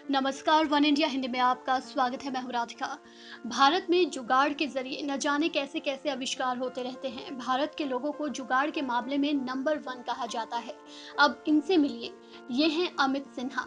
नमस्कार, one India Hindi में आपका स्वागत है। मैं हूं राधिका। भारत में जुगाड़ के जरिए न जाने कैसे कैसे आविष्कार होते रहते हैं। भारत के लोगों को जुगाड़ के मामले में नंबर 1 कहा जाता है। अब इनसे मिलिए, ये हैं अमित सिन्हा।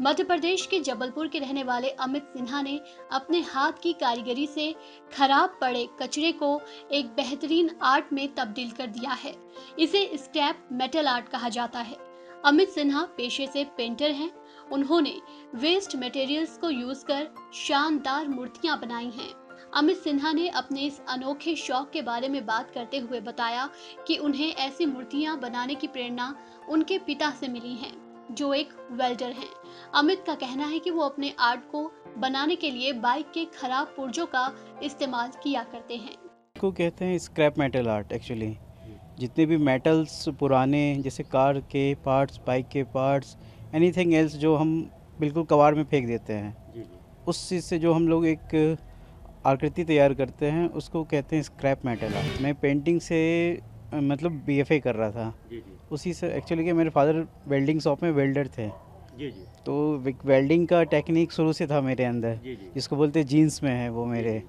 मध्य प्रदेश के जबलपुर के रहने वाले अमित सिन्हा ने अपने हाथ की कारीगरी से खराब पड़े कचरे को एक बेहतरीन आर्ट में तब्दील कर दिया है। इसे स्क्रैप मेटल आर्ट कहा जाता है। अमित सिन्हा पेशे से पेंटर हैं। उन्होंने वेस्ट मटेरियल्स को यूज कर शानदार मूर्तियां बनाई हैं। अमित सिन्हा ने अपने इस अनोखे शौक के बारे में बात करते हुए बताया कि उन्हें ऐसी मूर्तियां बनाने की प्रेरणा उनके पिता से मिली है, जो एक वेल्डर हैं। अमित का कहना है कि वो अपने आर्ट को बनाने के लिए बाइक के खराब पुर्जों का इस्तेमाल किया करते हैं। को कहते हैं स्क्रैप मेटल आर्ट। एक्चुअली जितने भी मेटल्स पुराने, जैसे कार के पार्ट्स, बाइक के पार्ट्स, एनीथिंग एल्स जो हम बिल्कुल कबाड़ में फेंक देते हैं, जी, जी। उस चीज़ से जो हम लोग एक आकृति तैयार करते हैं, उसको कहते हैं स्क्रैप मेटल आर्ट। मैं पेंटिंग से मतलब बीएफए कर रहा था। जी, जी। उसी से एक्चुअली कि मेरे फादर वेल्डिंग शॉप में वेल्डर थे, जी, जी। तो वेल्डिंग का टेक्निक शुरू से था मेरे अंदर, जी, जी। जिसको बोलते हैं जीन्स में है वो जी, मेरे। जी।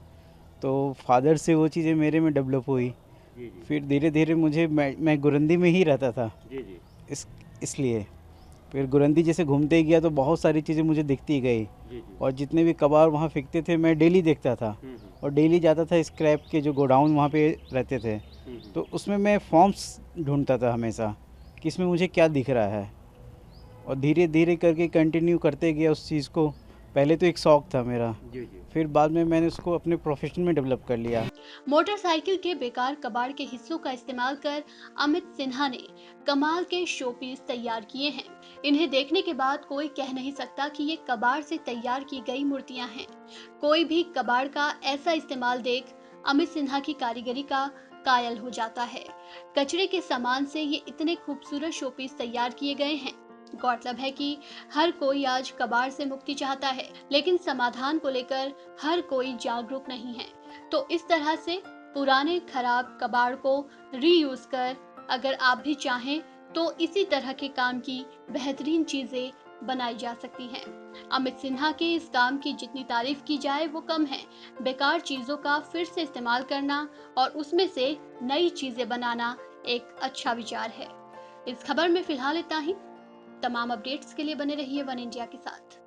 तो फादर से वो चीज़ें मेरे में डेवलप हुई। जी, जी। फिर धीरे धीरे मुझे मैं गुरंदी में ही रहता था, जी, जी। इसलिए फिर गुरंदी जैसे घूमते ही गया तो बहुत सारी चीज़ें मुझे दिखती गई। जी, जी। और जितने भी कबाड़ वहाँ फेंकते थे मैं डेली देखता था, हुँ, हुँ। और डेली जाता था स्क्रैप के जो गोडाउन वहाँ पे रहते थे, हुँ, हुँ। तो उसमें मैं फॉर्म्स ढूंढता था हमेशा कि इसमें मुझे क्या दिख रहा है। और धीरे धीरे करके कंटिन्यू करते गया उस चीज़ को। पहले तो एक शौक़ था मेरा, जी, जी। फिर बाद में मैंने उसको अपने प्रोफेशन में डेवलप कर लिया। मोटरसाइकिल के बेकार कबाड़ के हिस्सों का इस्तेमाल कर अमित सिन्हा ने कमाल के शोपीस तैयार किए हैं। इन्हें देखने के बाद कोई कह नहीं सकता कि ये कबाड़ से तैयार की गई मूर्तियां हैं। कोई भी कबाड़ का ऐसा इस्तेमाल देख अमित सिन्हा की कारीगरी का कायल हो जाता है। कचरे के सामान से ये इतने खूबसूरत शोपीस तैयार किए गए हैं। गौरतलब है कि हर कोई आज कबाड़ से मुक्ति चाहता है, लेकिन समाधान को लेकर हर कोई जागरूक नहीं है। तो इस तरह से पुराने खराब कबाड़ को रीयूज कर अगर आप भी चाहें तो इसी तरह के काम की बेहतरीन चीजें बनाई जा सकती हैं। अमित सिन्हा के इस काम की जितनी तारीफ की जाए वो कम है। बेकार चीजों का फिर से इस्तेमाल करना और उसमें से नई चीजें बनाना एक अच्छा विचार है। इस खबर में फिलहाल इतना ही। तमाम अपडेट्स के लिए बने रहिए वन इंडिया के साथ।